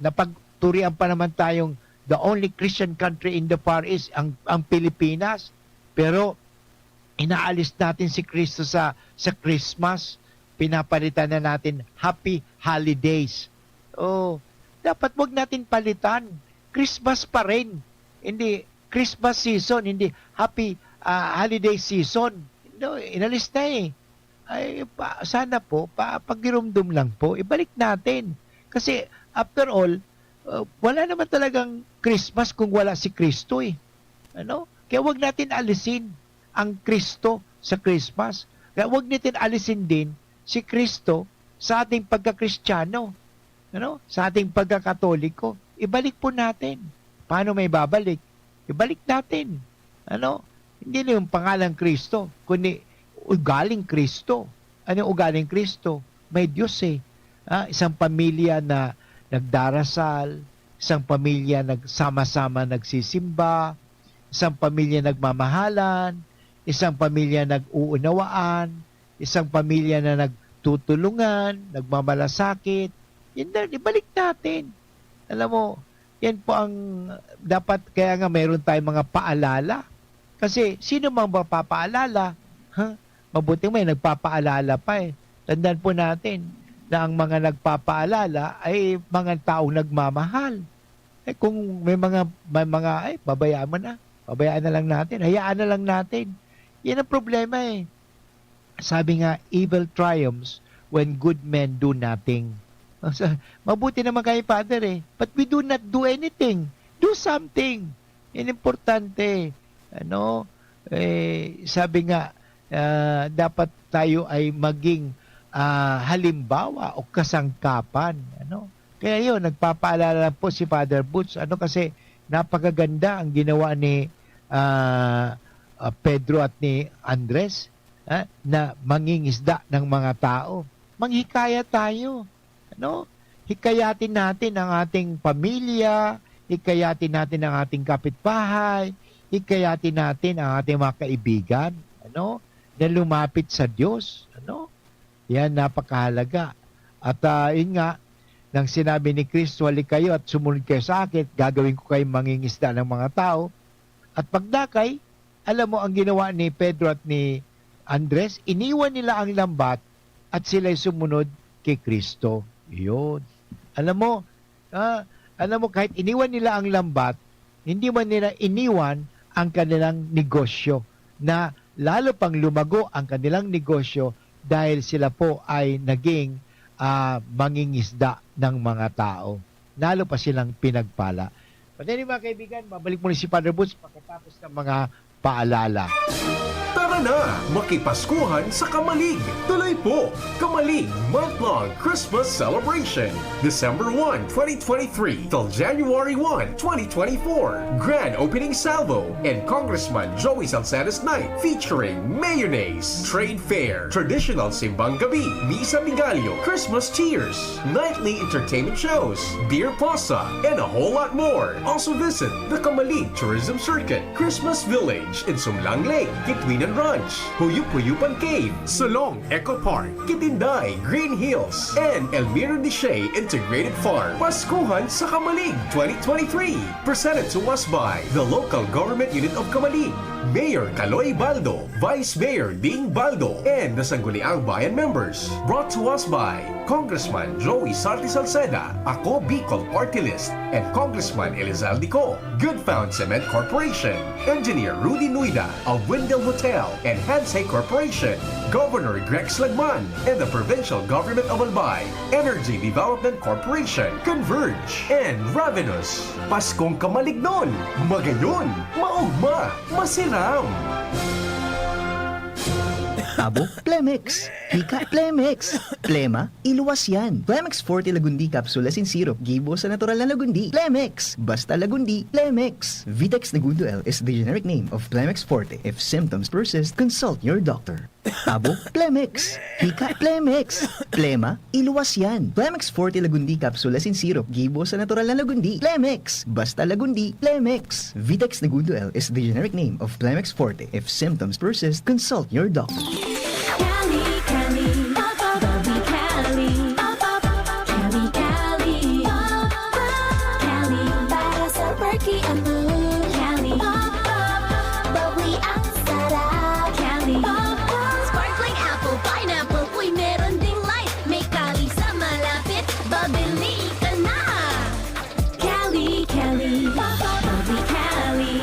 Napagturian pa naman tayong the only Christian country in the Far East, ang Pilipinas. Pero, inaalis natin si Kristo sa Christmas. Pinapalitan na natin happy holidays. Dapat wag natin palitan. Christmas pa rin. Hindi Christmas season, hindi happy holiday season. Inalis na eh. Sana po, pagirumdum lang po, ibalik natin. Kasi after all, wala naman talagang Christmas kung wala si Kristo eh. Kaya wag natin alisin ang Kristo sa Christmas. Kaya wag natin alisin din si Kristo sa ating pagkakristyano, sa ating pagkakatoliko. Ibalik po natin. Paano may babalik? Ibalik natin. Hindi na yung pangalang Kristo, kundi ugaling Kristo. Ano yung ugaling Kristo? May Diyos eh. Isang pamilya na nagdarasal, isang pamilya nagsama-sama nagsisimba, isang pamilya nagmamahalan, isang pamilya nag-uunawaan, isang pamilya na nagtutulungan, nagmamalasakit. Yan na, ibalik natin. Alam mo, yan po ang dapat, kaya nga mayroon tayong mga paalala. Kasi sino mang mapapaalala? Mabuting may nagpapaalala pa eh. Tandaan po natin, na ang mga nagpapaalala ay mga taong nagmamahal. Kung may mga ay babayaan mo na. Babayaan na lang natin. Hayaan na lang natin. Yan ang problema eh. Sabi nga, evil triumphs when good men do nothing. Mabuti naman kayo, Father eh. But we do not do anything. Do something. Yan importante. Sabi nga, dapat tayo ay maging halimbawa o kasangkapan. Kaya yun, nagpapaalala po si Father Butch. Kasi napakaganda ang ginawa ni Pedro at ni Andres na mangingisda ng mga tao. Manghikaya tayo. Hikayatin natin ang ating pamilya, hikayatin natin ang ating kapitbahay, hikayatin natin ang ating mga kaibigan, na lumapit sa Diyos. Yan, napakahalaga. At yun nga, nang sinabi ni Kristo, halik kayo at sumunod kayo sa akin, gagawin ko kayo mangingisda ng mga tao. At pagdakay, alam mo ang ginawa ni Pedro at ni Andres, iniwan nila ang lambat at sila'y sumunod kay Kristo. Yun. Alam mo, kahit iniwan nila ang lambat, hindi man nila iniwan ang kanilang negosyo na lalo pang lumago ang kanilang negosyo dahil sila po ay naging mangingisda ng mga tao. Lalo pa silang pinagpala. But anyway, mga kaibigan, babalik muna si Father Butch pagkatapos ng mga paalala. Tara na, makipaskuhan sa Kamalig. Tuloy po, Kamalig month-long Christmas celebration. December 1, 2023 till January 1, 2024. Grand opening salvo and Congressman Joey Salcedo's night featuring mayonnaise, trade fair, traditional simbang gabi, misa migalio, Christmas cheers, nightly entertainment shows, beer pasta, and a whole lot more. Also visit the Kamalig Tourism Circuit, Christmas Village in Sumlang Lake, Kitwinan Ranch, Huyup-Huyupan Cave, Solong Eco Park, Kitinday, Green Hills, and Elmira Nishay Integrated Farm. Paskuhan sa Kamalig 2023. Presented to us by the local government unit of Kamalig, Mayor Caloy Baldo, Vice Mayor Ding Baldo, and the Sangguniang Bayan members. Brought to us by Congressman Joey Sarti Salceda, Ako Bicol Party List, and Congressman Elizalde Co, Good Found Cement Corporation, Engineer Rudy Nuida of Windell Hotel and Hansay Corporation, Governor Greg Slagman, and the Provincial Government of Albay, Energy Development Corporation, Converge, and Ravenous. Paskong Kamalignon, Magayon, Maugma, Masiram. Abo, Plemex. Hika, Plemex. Plema, iluwas yan. Plemex Forte Lagundi Capsule Asin Syrup. Gibo sa natural na Lagundi. Plemex. Basta Lagundi. Plemex. Vitex Nagundo L is the generic name of Plemex Forte. If symptoms persist, consult your doctor. Abo, Plemex. Hika, Plemex. Plema, iluwas yan. Plemex Forte Lagundi Capsule Asin Syrup. Gibo sa natural na Lagundi. Plemex. Basta Lagundi. Plemex. Vitex Nagundo L is the generic name of Plemex Forte. If symptoms persist, consult your doctor. Cali, Cali, Bobby Cali, Cali, Cali, Cali, para sa perky ang mood. Cali, bubbly ang sarap. Cali, sparkling apple, pineapple, uy meron ding light. May Cali sa malapit, babili ka na. Cali, Cali, Bobby Cali,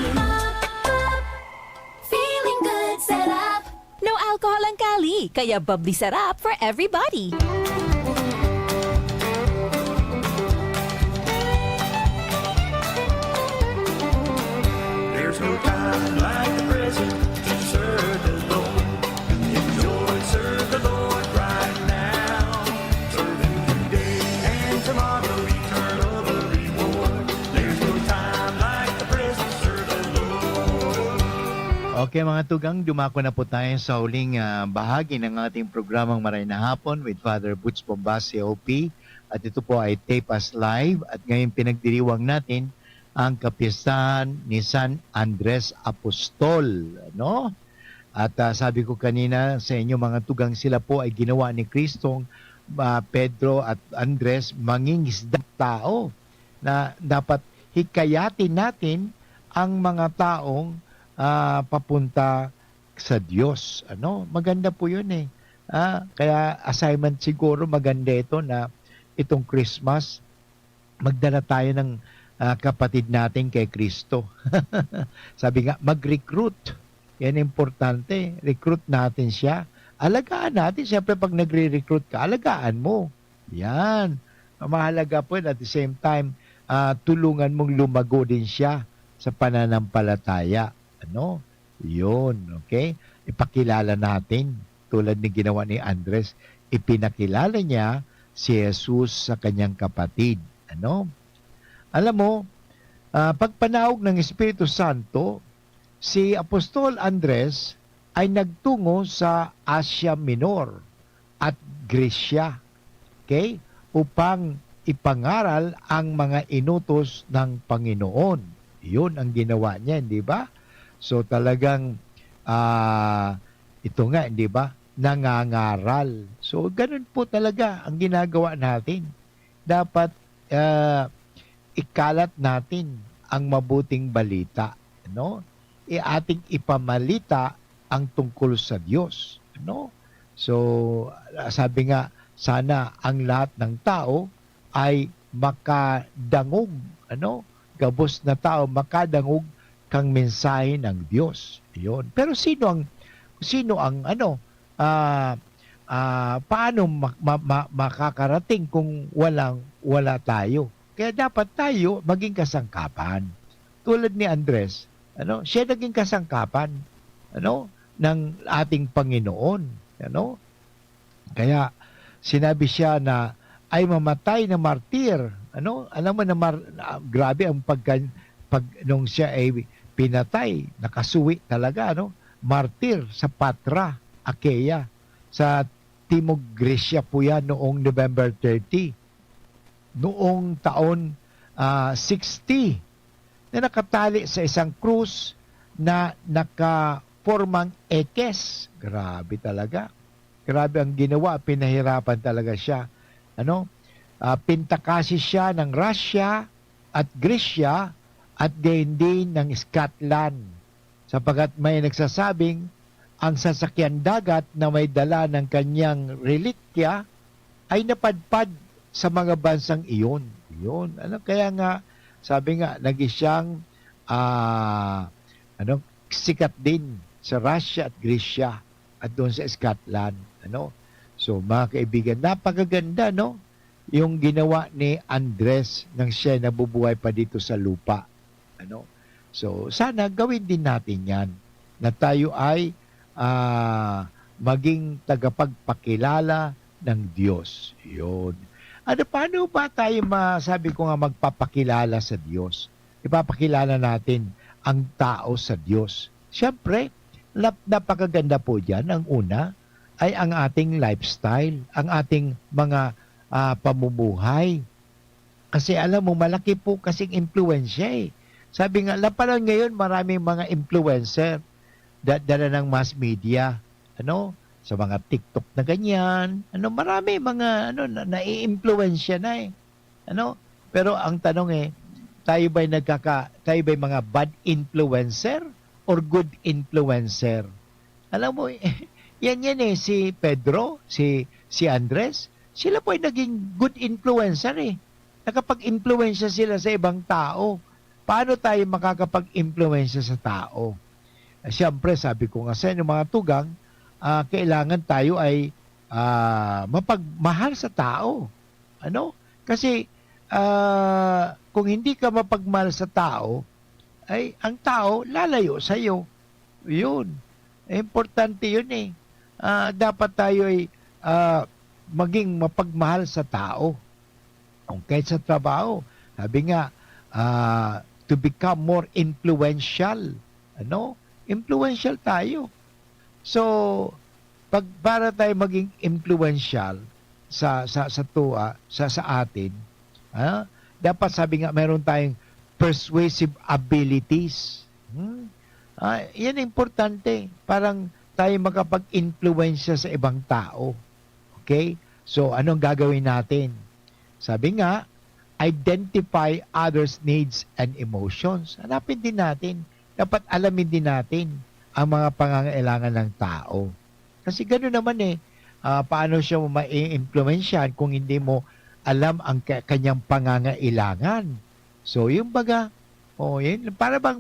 feeling good, sarap. No alcohol ang Cali, kaya bubbly sarap for everybody. There's no time like the present to serve the Lord. Enjoy, serve the Lord right now. Serve Him today and tomorrow, eternal reward. There's no time like the present, serve the Lord. Okay mga tugang, dumako na po tayo sa huling bahagi ng ating programang Maray na Hapon with Father Butch Bombase, OP. At ito po ay Tape Us Live at ngayon pinagdiriwang natin ang kapistahan ni San Andres Apostol. No? At sabi ko kanina sa inyo mga tugang, sila po ay ginawa ni Kristong Pedro at Andres mangingisdang tao na dapat hikayatin natin ang mga taong papunta sa Diyos. Maganda po yun eh. Kaya assignment siguro maganda ito na itong Christmas, magdala tayo ng kapatid natin kay Kristo. Sabi nga, mag-recruit. Yan importante. Recruit natin siya. Alagaan natin. Siyempre, pag nagre-recruit ka, alagaan mo. Yan. Mahalaga po yun. At the same time, tulungan mong lumago din siya sa pananampalataya. Ano? Yun. Okay? Ipakilala natin. Tulad ni ginawa ni Andres, ipinakilala niya si Jesus sa kanyang kapatid. Ano? Alam mo, pagpanahog ng Espiritu Santo, si Apostol Andres ay nagtungo sa Asia Minor at Gresya, okay? Upang ipangaral ang mga inutos ng Panginoon. Yun ang ginawa niya, hindi ba? So talagang ito nga, hindi ba? Nangangaral. So ganun po talaga ang ginagawa natin. Dapat ikalat natin ang mabuting balita, no? Ating ipamalita ang tungkol sa Diyos, no? So sabi nga, sana ang lahat ng tao ay makadangog, ano? Gabos na tao makadangog kang mensahe ng Diyos. 'Yon. Pero sino ang paano makakarating kung wala tayo? Kaya dapat tayo maging kasangkapan. Tulad ni Andres, siya naging kasangkapan, ng ating Panginoon, Kaya sinabi siya na ay mamatay na martir, Alam mo na grabe ang nung siya ay pinatay, nakasuwi talaga, martir sa Patra, Achaia, sa Timog Gresya po yan noong November 30. Noong taon 60 na nakatali sa isang krus na nakapormang ekes. Grabe talaga. Grabe ang ginawa. Pinahirapan talaga siya. Pintakasi siya ng Russia at Gresya at gayon din ng Scotland. Sapagat may nagsasabing ang sasakyan dagat na may dala ng kanyang relikya ay napadpad sa mga bansang iyon. Kaya nga, sabi nga, naging siyang sikat din sa Russia at Gresya at doon sa Scotland. So, mga kaibigan, napakaganda, yung ginawa ni Andres nang siya nabubuhay pa dito sa lupa. So, sana gawin din natin yan na tayo ay maging tagapagpakilala ng Diyos. Yun. Paano ba tayo sabi ko nga magpapakilala sa Diyos? Ipapakilala natin ang tao sa Diyos. Siyempre, napakaganda po dyan. Ang una ay ang ating lifestyle, ang ating mga pamumuhay. Kasi alam mo, malaki po kasing impluensya eh. Sabi nga, lapanan ngayon maraming mga influencer dala ng mass media, sa mga TikTok na ganyan, marami mga nai-influensya na eh. Pero ang tanong tayo ba'y mga bad influencer or good influencer? Alam mo, yan si Pedro, si Andres, sila po ay naging good influencer eh. Nakapag-influensya sila sa ibang tao. Paano tayo makakapag-influensya sa tao? Siyempre, sabi ko nga sa inyo mga tugang, kailangan tayo ay mapagmahal sa tao. Kasi kung hindi ka mapagmahal sa tao, ay ang tao lalayo sa iyo. Yun. Importante yun eh. Dapat tayo ay maging mapagmahal sa tao. Kahit sa trabaho. Sabi nga, to become more influential. Influential tayo. So, para tayo maging influential sa atin, dapat sabi nga mayroon tayong persuasive abilities. Yan importante. Parang tayo makapag-influensya sa ibang tao. Okay? So, anong gagawin natin? Sabi nga, identify others' needs and emotions. Hanapin din natin. Dapat alamin din natin ang mga pangangailangan ng tao. Kasi gano'n naman paano siya mo ma-influensyan kung hindi mo alam ang kanyang pangangailangan. So, yung baga, yun, para bang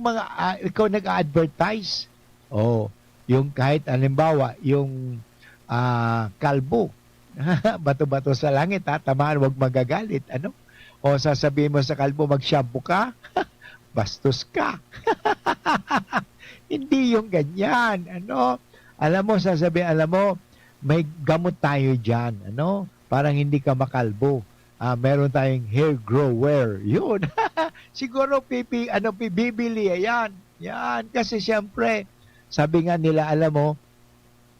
ikaw nag-advertise. Yung kahit, halimbawa, yung kalbo, bato-bato sa langit, tamaan, wag magagalit, ano? O sasabihin mo sa kalbo, mag-shampoo ka, bastos ka. Hindi yung ganyan, ano? Alam mo, sasabihin, may gamot tayo dyan, ano? Parang hindi ka makalbo. Meron tayong hair grower. Yun. Siguro bibili yan. Yan. Kasi siyempre, sabi nga nila, alam mo,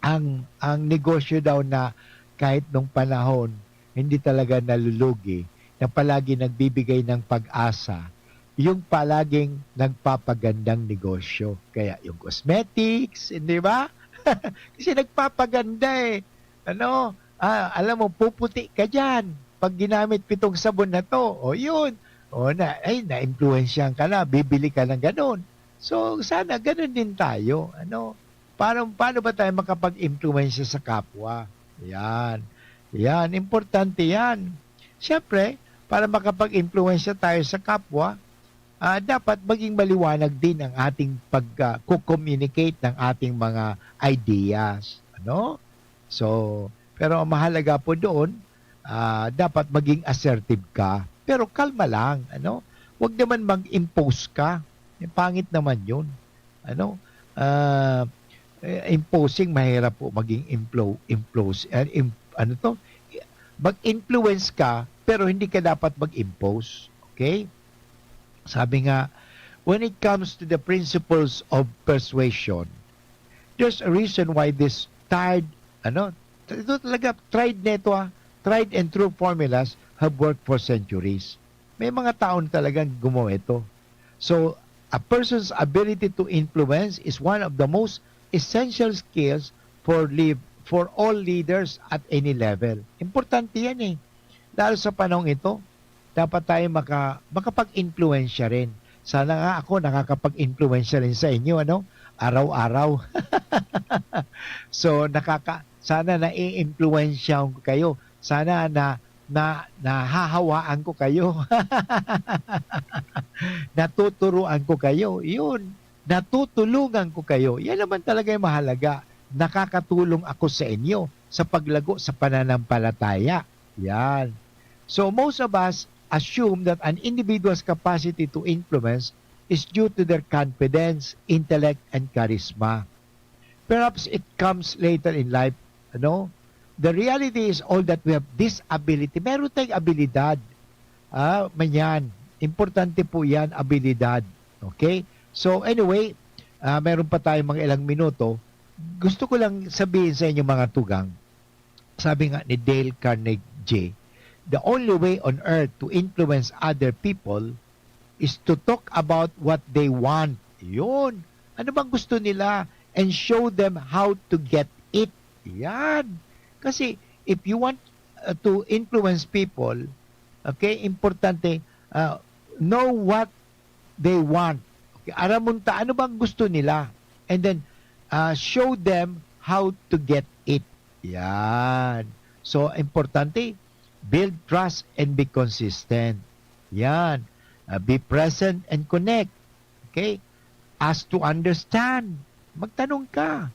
ang negosyo daw na kahit nung panahon, hindi talaga nalulugi, na palagi nagbibigay ng pag-asa, yung palaging nagpapagandang negosyo. Kaya yung cosmetics, hindi ba? Kasi nagpapaganda eh. Ano? Alam mo, puputi ka dyan. Pag ginamit 7 sabon na to, yun. Na-influensyan ka na, bibili ka ng ganun. So, sana ganun din tayo. Ano? Paano ba tayo makapag-influensya sa kapwa? Yan. Yan, importante yan. Siyempre, para makapag-influensya tayo sa kapwa, dapat maging maliwanag din ang ating pag-communicate ng ating mga ideas. Ano? So, pero ang mahalaga po doon, dapat maging assertive ka. Pero kalma lang. Ano? Huwag naman mag-impose ka. Pangit naman yun. Ano? Imposing, mahirap po maging mag-influence ka, pero hindi ka dapat mag-impose. Okay? Sabi nga, when it comes to the principles of persuasion, there's a reason why this tried and true formulas have worked for centuries. May mga taon talagang gumawa ito. So, a person's ability to influence is one of the most essential skills for all leaders at any level. Importante yan eh. Lalo sa panahon ito, dapat tayo makapag-influensya rin. Sana nga ako nakakapag-influensya rin sa inyo, ano? Araw-araw. So, sana na-influensya ko kayo. Sana nahahawaan ko kayo. Natuturuan ko kayo. Yun. Natutulungan ko kayo. Yan naman talaga yung mahalaga. Nakakatulong ako sa inyo sa paglago sa pananampalataya. Yan. So most of us assume that an individual's capacity to influence is due to their confidence, intellect, and charisma. Perhaps it comes later in life, ano? The reality is all that we have this ability. Meron tayong abilidad. Manyan. Importante po yan, abilidad. Okay? So anyway, meron pa tayong mga ilang minuto. Gusto ko lang sabihin sa inyo mga tugang, sabi nga ni Dale Carnegie, the only way on earth to influence other people is to talk about what they want. Yun. Ano bang gusto nila? And show them how to get it. Yan. Kasi if you want to influence people, okay, importante, know what they want. Okay, aramunta, ano bang gusto nila? And then, show them how to get it. Yan. So, importante, build trust and be consistent. Yan. Be present and connect. Okay? Ask to understand. Magtanong ka.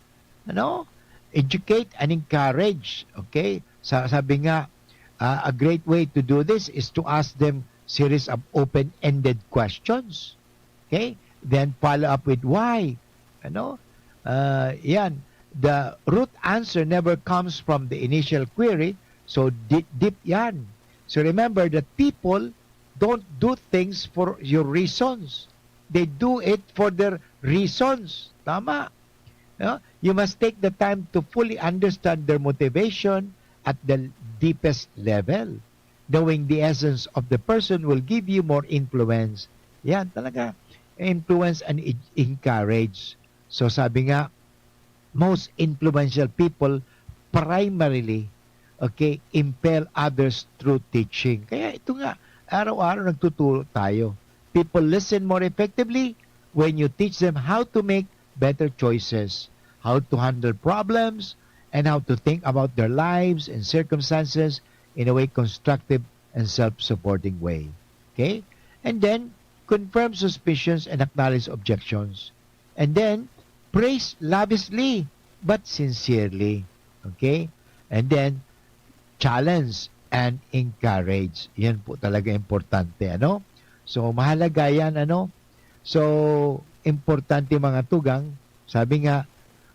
Ano? Educate and encourage. Okay? Sabi nga, a great way to do this is to ask them series of open-ended questions. Okay? Then follow up with why. Ano? Yan. The root answer never comes from the initial query, so deep yan. So remember that people don't do things for your reasons. They do it for their reasons. Tama. No? You must take the time to fully understand their motivation at the deepest level. Knowing the essence of the person will give you more influence. Yan talaga. Influence and encourage. So sabi nga, most influential people primarily, okay, impel others through teaching. Kaya ito nga, araw-araw nagtuturo tayo. People listen more effectively when you teach them how to make better choices, how to handle problems, and how to think about their lives and circumstances in a way constructive and self-supporting way. Okay? And then, confirm suspicions and acknowledge objections. And then, praise lavishly but sincerely. Okay? And then, challenge and encourage. Yan po talaga importante, ano? So, mahalaga yan, ano? So, importante mga tugang, sabi nga,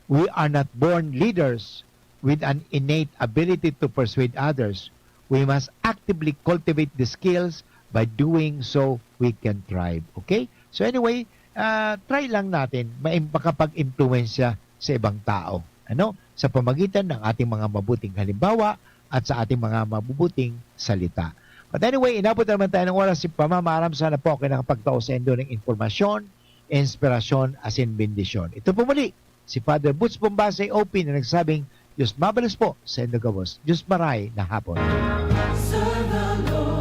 we are not born leaders with an innate ability to persuade others. We must actively cultivate the skills. By doing so, we can thrive. Okay? So anyway, try lang natin makapag-impluensya sa ibang tao. Ano? Sa pamagitan ng ating mga mabuting halimbawa at sa ating mga mabubuting salita. But anyway, inabot naman tayo ng oras. Si Pamamaram, sana po kayo nakapagtao sa endo ng informasyon, inspirasyon, as in bendisyon. Ito po muli, si Father Butch Bombase, OP, na nagsabing, Diyos mabalas po sa Endo Gabos. Diyos maray na hapon. Serve the Lord.